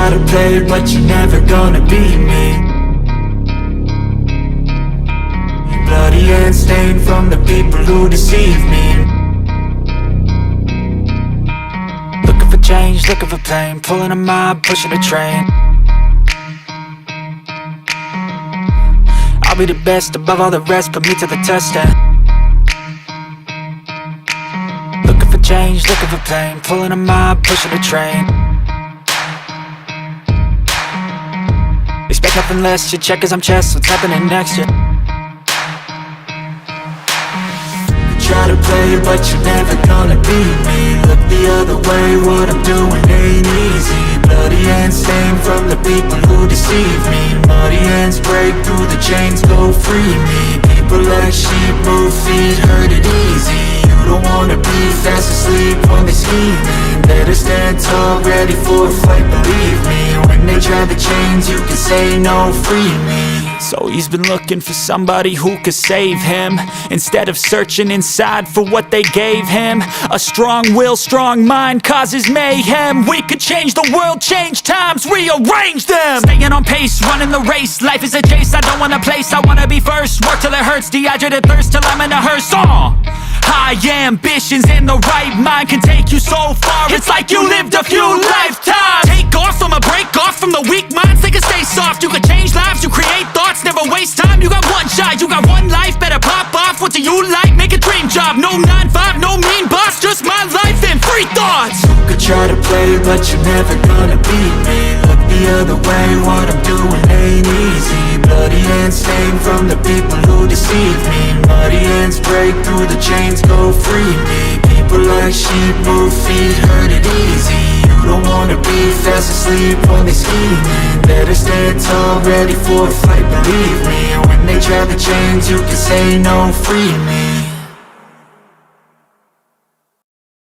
try to play, but you're never gonna beat me. Bloody and stained from the people who deceive me. Looking for change, looking for pain, pulling a mob, pushing a train. I'll be the best above all the rest, put me to the test and looking for change, looking for pain, pulling a mob, pushing a train. Expect nothing less, your checkers, I'm chess, what's happening next, yeah. Try to play, but you're never gonna beat me. Look the other way, what I'm doing ain't easy. Bloody and stained from the people who deceive me. Muddy hands break through the chains, go free me. People like sheep move feet, hurt it easy. You don't wanna be fast asleep when they scheming. Better stand tall, ready for a fight, believe me. When they try the chains, you can say no, free me. So he's been looking for somebody who could save him, instead of searching inside for what they gave him. A strong will, strong mind causes mayhem. We could change the world, change times, rearrange them. Staying on pace, running the race. Life is a chase, I don't want a place, I wanna be first. Work till it hurts, dehydrated thirst till I'm in a hearse. High ambitions in the right mind can take you so far. It's like you lived a few lifetimes. Take off, I'ma break off from the weak minds. They can stay soft, you can change lives, you create thoughts, never waste time. You got one shot, you got one life, better pop off. What do you like? Make a dream job. No 9-5, no mean boss, just my life and free thoughts. You could try to play, but you're never gonna beat me. Look the other way, what I'm doing ain't easy. Bloody hands stained from the people who deceive me. Muddy hands break through the chains, go free me. People like sheep move feet, hurt it easy. You don't wanna be fast asleep when they scheming. Better stand tall, ready for a fight, believe me. When they try the chains, you can say no, free me.